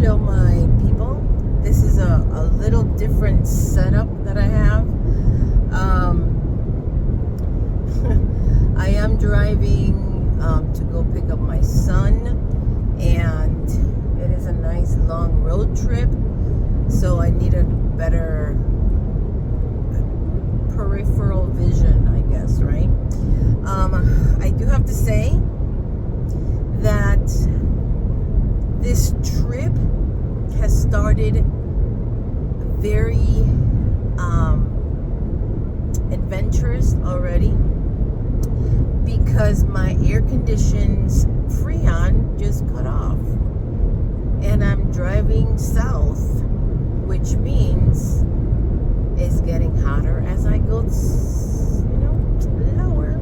Hello, my people. This is a little different setup that I have. I am driving to go pick up my son, and it is a nice long road trip, so I need a better peripheral vision, I guess, right? I do have to say that this trip has started very adventurous already, because my air conditioned's Freon just cut off, and I'm driving south, which means it's getting hotter as I go, lower.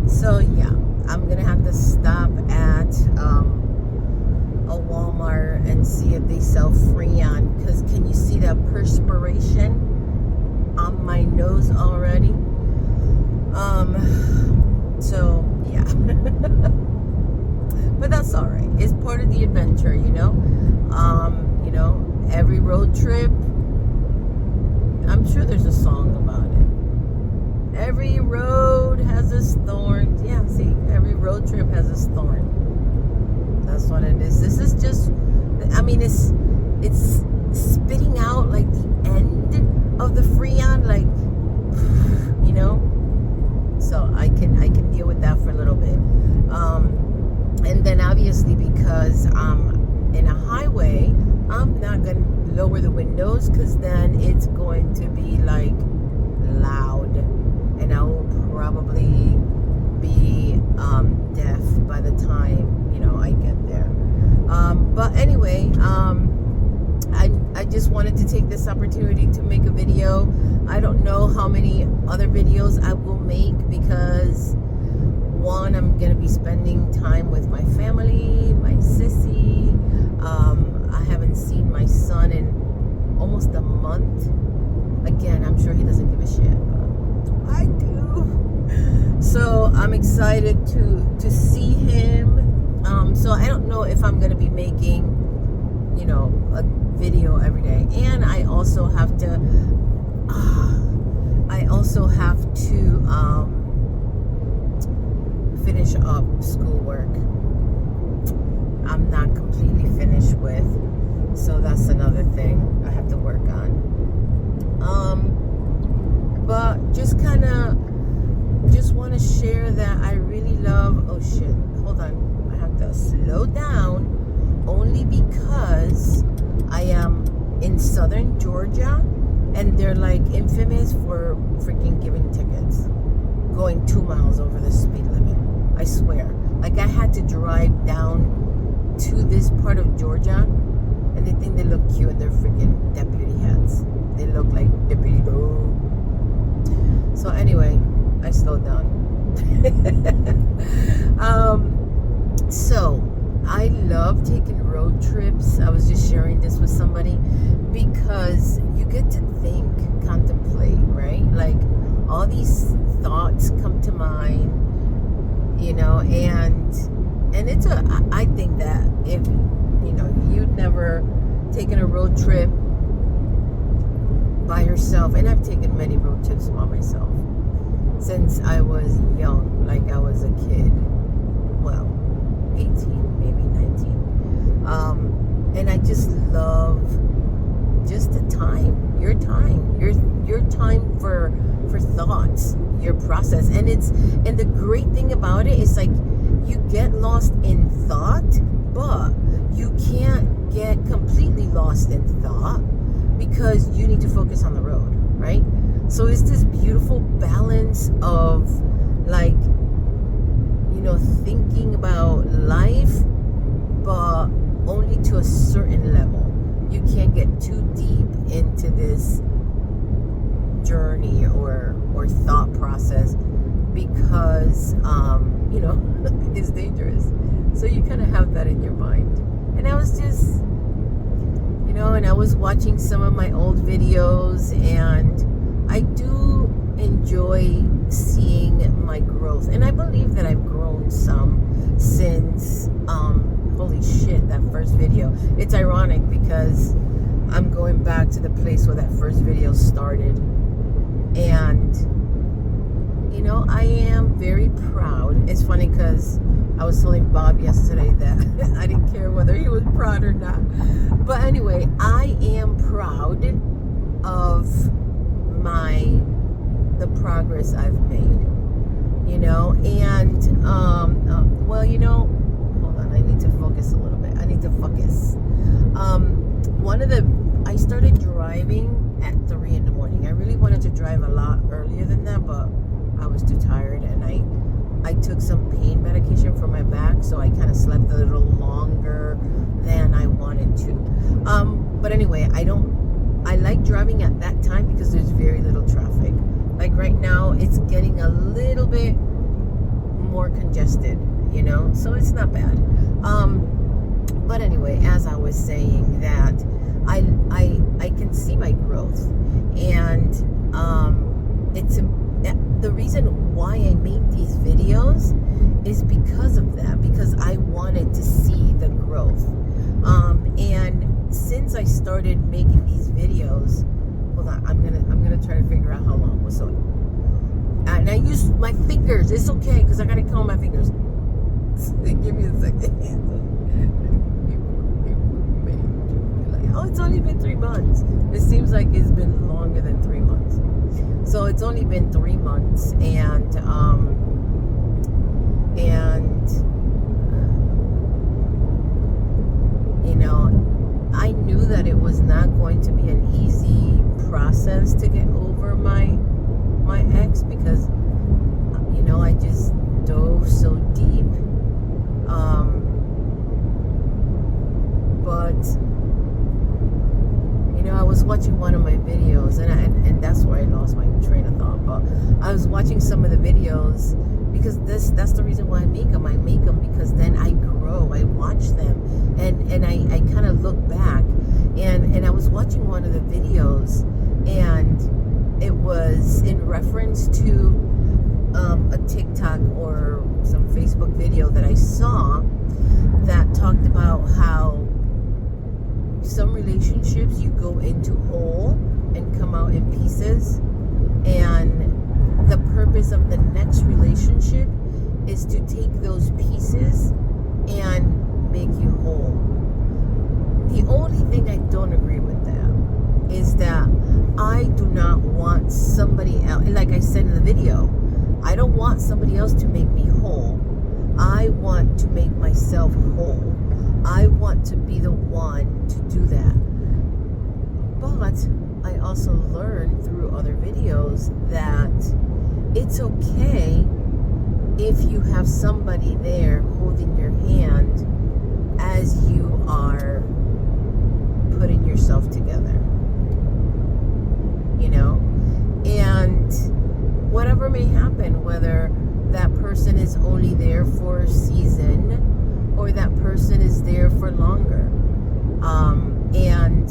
So yeah, I'm gonna have to stop at a Walmart and see if they sell Freon, because can you see that perspiration on my nose already? So yeah. But that's all right. It's part of the adventure, every road trip, I'm sure there's a song about it. Every road has its thorns. Yeah, see, every road trip has its thorn. That's what it is. This is just, it's spitting out like the end of the Freon, like, so I can deal with that for a little bit. And then obviously, because I'm in a highway, I'm not going to lower the windows, because then it's going to be like loud, and I will probably be deaf by the time I get there. But anyway, I just wanted to take this opportunity to make a video. I don't know how many other videos I will make, because one, I'm gonna be spending time with my family, my sissy. I haven't seen my son in almost a month. Again, I'm sure he doesn't give a shit, but I do. So I'm excited to see him. So I don't know if I'm gonna be making, a video every day. And I also have to finish up schoolwork. I'm not completely finished with, so that's another thing I have to work on. But just want to share that I really love, oh shit, hold on, I have to slow down, only because I am in southern Georgia, and they're like infamous for freaking giving tickets, going 2 miles over the speed limit. I swear. Like, I had to drive down to this part of Georgia, and they think they look cute in their freaking deputy hats. They look like deputy dog. So anyway, I slowed down. So I love taking road trips. I was just sharing this with somebody, because you get to think, contemplate, right? Like, all these thoughts come to mind, and it's I think that if you'd never taken a road trip by yourself, and I've taken many road trips by myself since I was young, like I was a kid, well, 18, maybe 19, and I just love just the time, your time for thoughts, your process. And the great thing about it is, like, you get lost in thought, but you can't get completely lost in thought, because you need to focus on the road, right? So it's this beautiful balance of, like, thinking about life, but only to a certain level. You can't get too deep into this journey or thought process, because it's dangerous. So you kind of have that in your mind. And I was just and I was watching some of my old videos, and I do enjoy seeing my growth, and I believe that I've grown some since holy shit, that first video. It's ironic because I'm going back to the place where that first video started. And, you know, I am very proud. It's funny because I was telling Bob yesterday that I didn't care whether he was proud or not. But anyway, I am proud of the progress I've made, you know. And well, you know, hold on, I need to focus a little bit. I need to focus. I started driving at 3 in the morning. I really wanted to drive a lot earlier than that, but I was too tired, and I took some pain medication for my back, so I kind of slept a little longer than I wanted to. But anyway, I like driving at that time because there's very little traffic. Like right now, it's getting a little bit more congested, you know, so it's not bad. But anyway, as I was saying, that I can see my growth, and it's the reason why I made these videos is because of that, because I wanted to see the growth. And since I started making these videos, hold on, I'm gonna try to figure out how long. So, and I use my fingers. It's okay because I gotta count my fingers. Give me a second. Oh, it's only been 3 months. It seems like it's been longer than 3 months. So it's only been 3 months, and you know, I knew that it was not going to be an easy process to get over my ex, because you know, I just dove so deep. But you know, I was watching one of my videos, and that's where I lost my train of thought. But I was watching some of the videos because that's the reason why I make them. I make them because then I grow. I watch them, and I kind of look back, and I was watching one of the videos, and it was in reference to a TikTok or some Facebook video that I saw that talked about how some relationships you go into whole and come out in pieces, and the purpose of the next relationship is to take those pieces and make you whole. The only thing I don't agree with that is that I do not want somebody else, like I said in the video, I don't want somebody else to make me whole. I want to make myself whole. I want to be the one to do that. But I also learned through other videos that it's okay if you have somebody there holding your hand as you are putting yourself together. You know? And whatever may happen, whether that person is only there for a season or that person is there for longer. And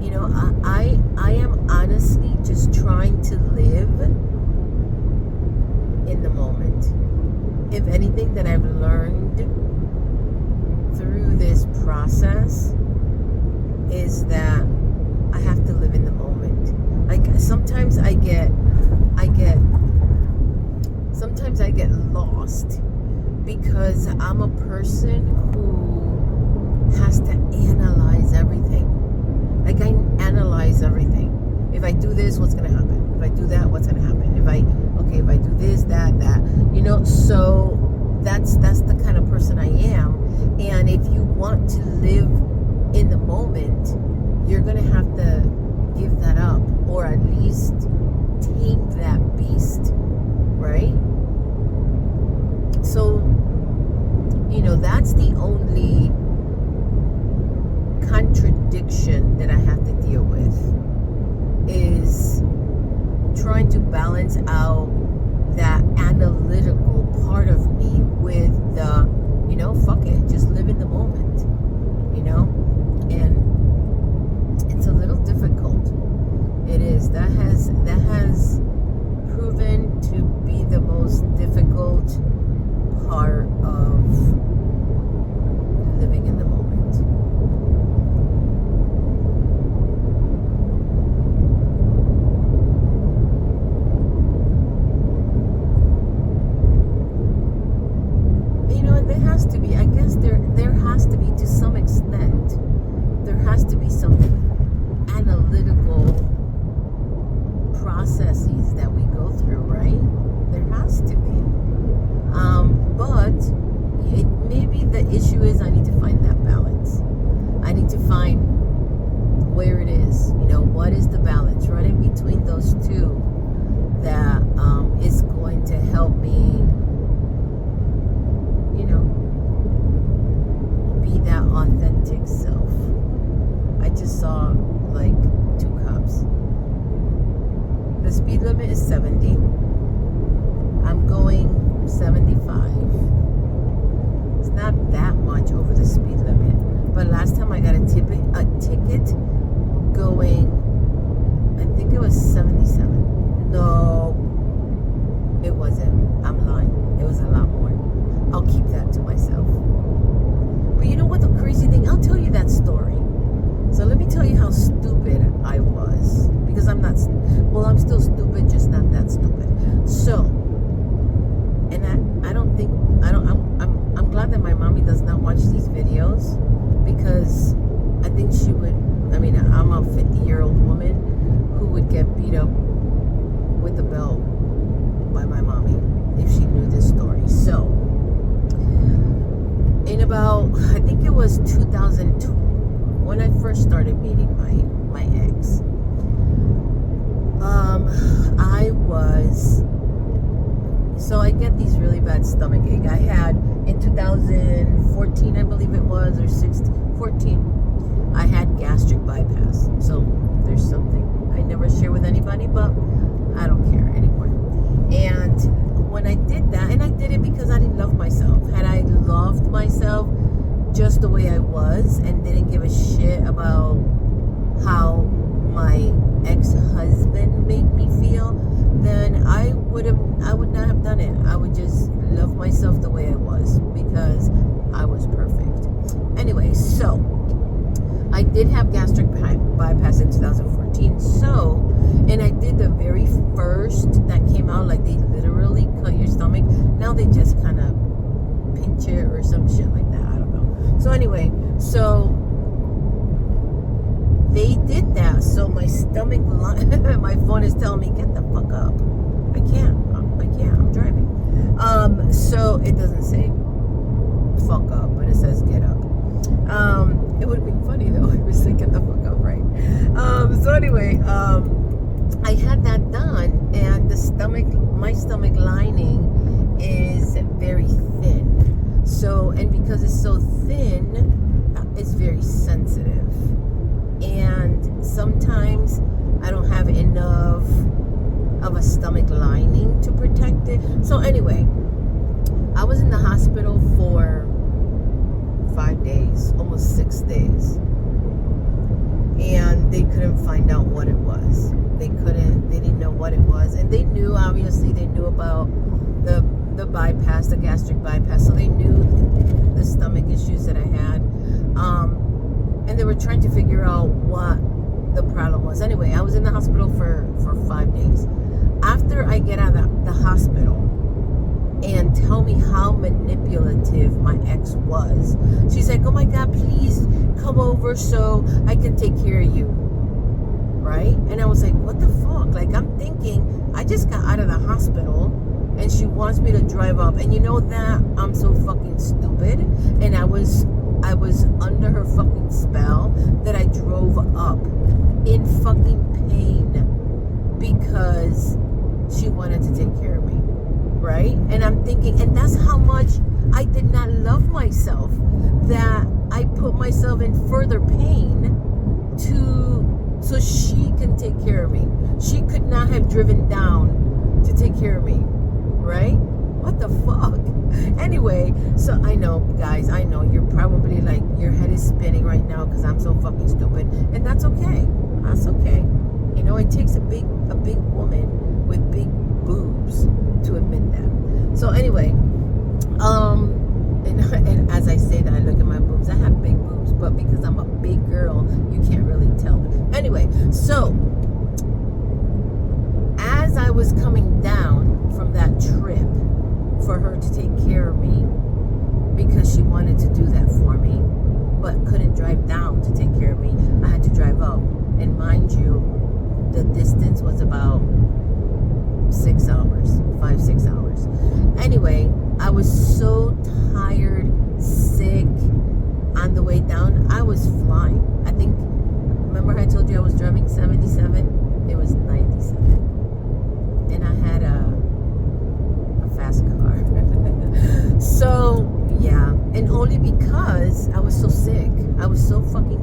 you know, I am honestly just trying to live in the moment. If anything that I've learned through this process is that I have to live in the moment. Like sometimes I get lost because I'm a person who has to analyze everything. Like I analyze everything. If I do this, what's gonna happen? If I do that, what's gonna happen? If I do this, that, you know, so that's the kind of person I am. And if you want to live in the moment, you're gonna have to give that up, or at least tame that beast, right? So, you know, that's the only contradiction that I have to deal with, is trying to balance out that analytical part of me with the, you know, fuck it, just live in the moment, you know? And it's a little difficult. It is. That has proven to be the most difficult part of issue is I need to find that balance. I need to find where it is. You know, what is the balance right in between those two that is going to help me, you know, be that authentic self. I just saw like 2 cops. The speed limit is 70. I'm going 75. It's not that much over the speed limit. But last time I got a ticket going, I think it was 77. No, it wasn't. I'm lying. It was a lot more. I'll keep that to myself. But you know what the crazy thing? I'll tell you that story. So let me tell you how stupid I was. Because I'm not, well, I'm still stupid, just not that stupid. So, and I'm glad that my mommy does not watch these videos, because I think she would, I mean, I'm a 50-year-old woman who would get beat up with the belt by my mommy if she knew this story. So, in about, I think it was 2002, when I first started meeting my ex, so I get these really bad stomach ache. I had, in 2014, I believe it was, or 14, I had gastric bypass. So there's something I never share with anybody, but I don't care anymore. And when I did that, and I did it because I didn't love myself. Had I loved myself just the way I was and didn't give a shit about how my ex-husband made me feel, then I would not have done it. I would just love myself the way I was, because I was perfect. Anyway, so I did have gastric bypass in 2014. So, and I did the very first that came out, like they literally cut your stomach. Now they just kind of pinch it or some shit like that. I don't know. So anyway, so they did that. So my stomach, my phone is telling me, get the fuck up. I can't, I'm driving. So it doesn't say fuck up, but it says get up. It would have been funny though if it said get the fuck up, right? So anyway, I had that done, and my stomach lining is very thin. So, and because it's so thin, it's very sensitive. And sometimes I don't have enough of a stomach lining to protect it. So anyway, I was in the hospital for 5 days, almost 6 days. And they couldn't find out what it was. They didn't know what it was. And they knew, obviously, they knew about the bypass, the gastric bypass. So they knew the stomach issues that I had. And they were trying to figure out what the problem was. Anyway, I was in the hospital for 5 days. After I get out of the hospital, and tell me how manipulative my ex was. She's like, oh my God, please come over so I can take care of you. Right? And I was like, what the fuck? Like, I'm thinking, I just got out of the hospital and she wants me to drive up. And you know that I'm so fucking stupid. And I was under her fucking spell that I drove up in fucking pain because she wanted to take care of me. Right? And I'm thinking, and that's how much I did not love myself, that I put myself in further pain so she can take care of me. She could not have driven down to take care of me. Right? What the fuck? Anyway, so I know, guys, I know you're probably like, your head is spinning right now because I'm so fucking stupid. And that's okay. That's okay. You know, it takes a big woman with big boobs to admit that. So anyway, and as I say that, I look at my boobs. I have big boobs, but because I'm a big girl, you can't really tell. Anyway, so as I was coming down from that trip for her to take care of me, because she wanted to do that for me, but couldn't drive down to take care of me, I had to drive up. And mind you, the distance was about 6 hours, 5-6 hours. Anyway, I was so tired, sick,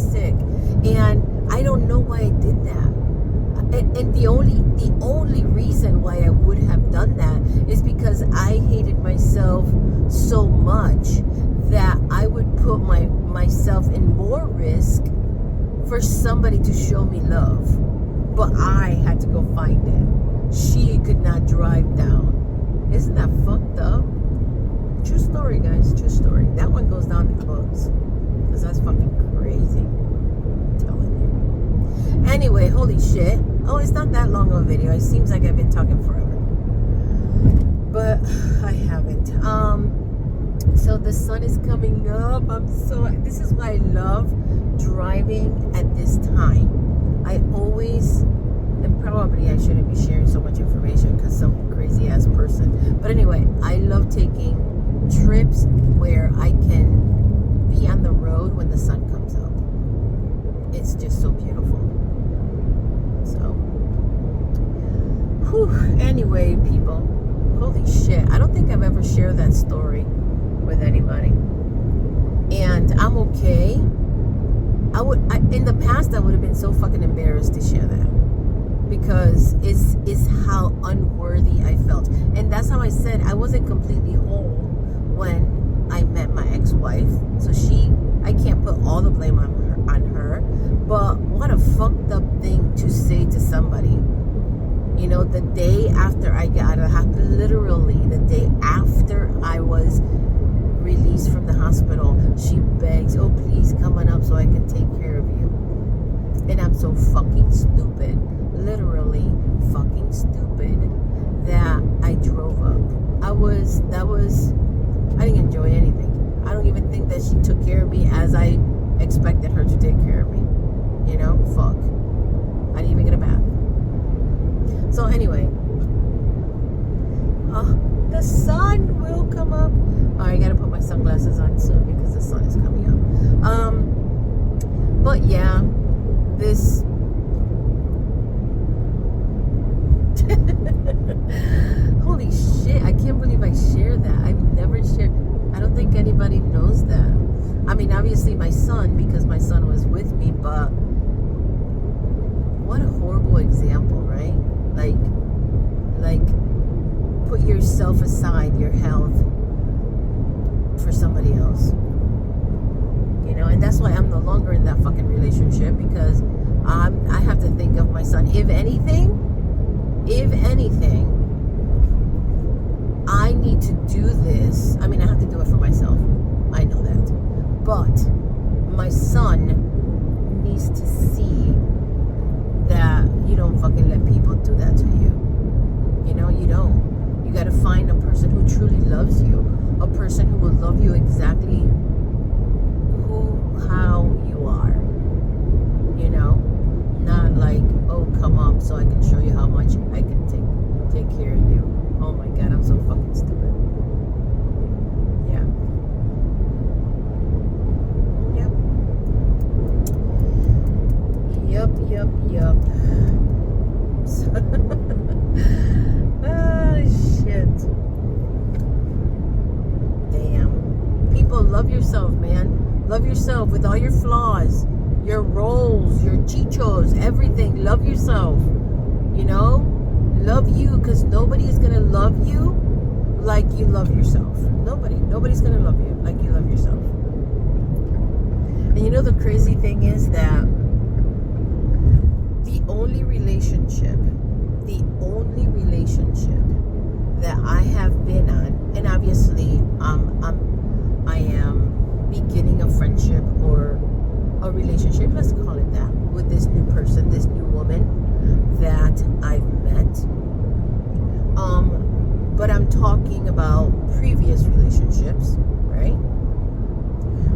sick. And I don't know why I did that. And the only reason why I would have done that is because I hated myself so much that I would put myself in more risk for somebody to show me love. But I had to go find it. She could not drive down. Isn't that fucked up? True story, guys. True story. That one goes down in the books. Because that's fucking crazy. I'm telling you. Anyway, holy shit. Oh, it's not that long of a video. It seems like I've been talking forever. But I haven't. So the sun is coming up. This is why I love driving at this time. I always, and probably I shouldn't be sharing so much information because some crazy ass person. But anyway, I love taking trips where I can be on the road when the sun comes up. It's just so beautiful. So, anyway, people, holy shit. I don't think I've ever shared that story with anybody. And I'm okay. In the past, I would have been so fucking embarrassed to share that. Because it's how unworthy I felt. And that's how I said I wasn't completely whole when I met my ex-wife. So I can't put all the blame on her. But what a fucked up thing to say to somebody. You know, the day after I got literally the day after I was released from the hospital, she begs, oh, please come on up so I can take care of you. And I'm so fucking stupid, literally fucking stupid, that I drove up. I didn't enjoy anything. I don't even think that she took care of me as I expected her to take care of me. You know, fuck. I didn't even get a bath. So anyway, the sun will come up. I gotta put my sunglasses on soon because the sun is coming up. But yeah, this holy shit, I can't believe I shared that. I've never shared. I don't think anybody knows that. I mean, obviously my son, because my son was with me, but what a horrible example, right? Like put yourself aside, your health, for somebody else. You know, and that's why I'm no longer in that fucking relationship, because I have to think of my son. If anything, I need to do this. I mean, I have to do it for myself. I know that. But my son needs to see that you don't fucking let people do that to you. You know, you don't. You got to find a person who truly loves you. A person who will love you exactly how you are. You know? Not like, oh, come up so I can show you how much I can take care of you. Oh my God, I'm so fucking stupid. Yeah. Yup. Shit. Damn. People, love yourself, man. Love yourself with all your flaws, your rolls, your chichos, everything. Love yourself. You know? Love you, because nobody is going to love you like you love yourself. Nobody's going to love you like you love yourself. And you know the crazy thing is that the only relationship that I have been on, and obviously I am beginning a friendship or a relationship, let's call it that, with this new person, this new woman that I've met. But I'm talking about previous relationships, right?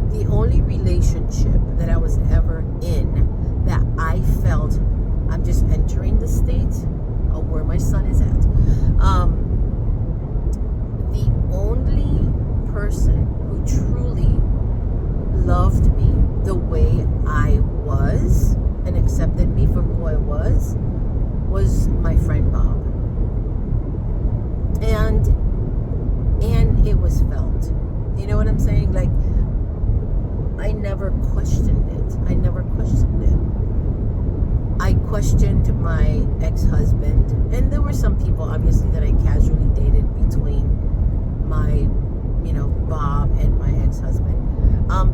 The only relationship that I was ever in that I felt I'm just entering the state of where my son is at. The only person who truly loved me the way I was and accepted me for who I was my friend Bob. And it was felt. You know what I'm saying? Like, I never questioned it. I never questioned it. I questioned my ex-husband, and there were some people obviously that I casually dated between my, Bob and my ex-husband.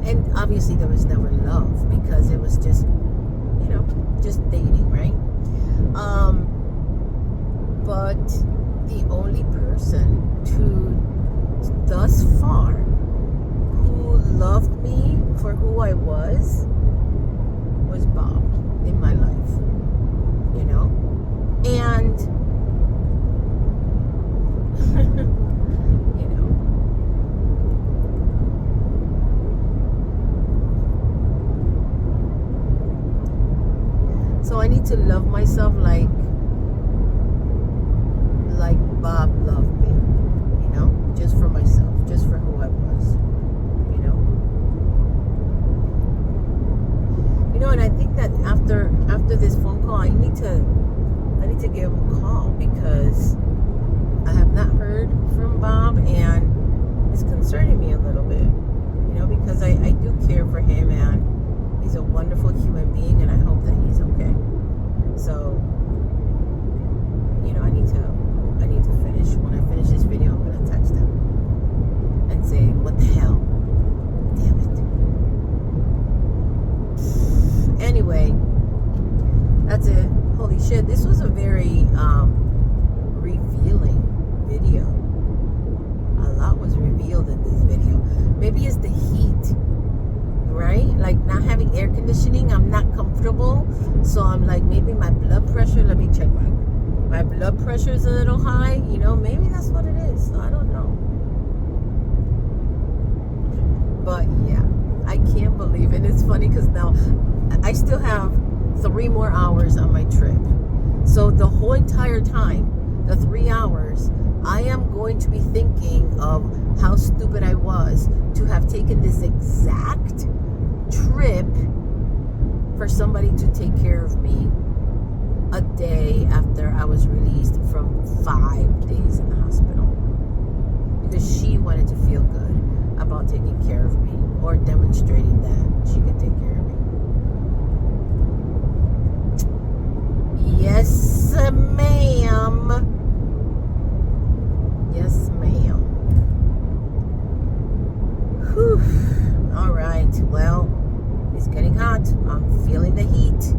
And obviously there was never love because it was just, just dating, right? But the only person thus far who loved me for who I was Bob in my life, and so I need to love myself like Bob loved me, just for myself, just for who I was, and I think that after this phone call, I need to give him a call because I have not heard from Bob, and it's concerning me a little bit, because I do care for him, and he's a wonderful human being, and I hope that he's okay. So, I need to finish. When I finish this video, I'm gonna text him and say, "What the hell? Damn it." Anyway, that's it. Holy shit, this was a very revealing video. A lot was revealed in this video. Maybe it's the heat, right? Like not having air conditioning, I'm not comfortable. So I'm like, maybe my blood pressure, let me check my blood pressure is a little high. Maybe that's what it is. I don't know. But yeah, I can't believe it. And it's funny because now I still have 3 more hours on my trip. So the whole entire time, the 3 hours, I am going to be thinking of how stupid I was to have taken this exact trip for somebody to take care of me a day after I was released from 5 days in the hospital. Because she wanted to feel good about taking care of me or demonstrating that she could take care of me. Yes, ma'am. Yes, ma'am. Whew. All right. Well, it's getting hot. I'm feeling the heat.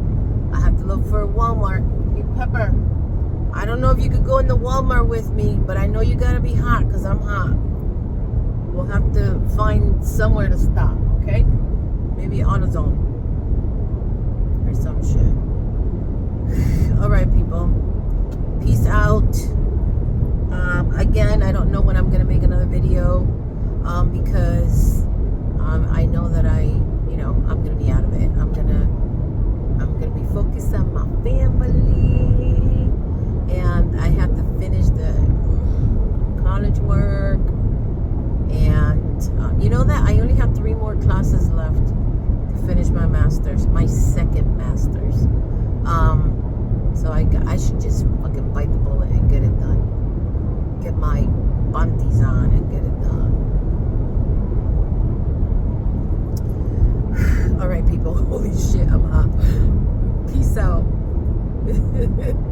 I have to look for a Walmart. Hey, Pepper, I don't know if you could go in the Walmart with me, but I know you gotta be hot because I'm hot. We'll have to find somewhere to stop, okay? Maybe AutoZone or some shit. All right, people. Peace out. Again, I don't know when I'm gonna make another video because I know that I'm gonna be out of it. I'm gonna be focused on my family, and I have to finish the college work. And that I only have 3 more classes left to finish my master's. My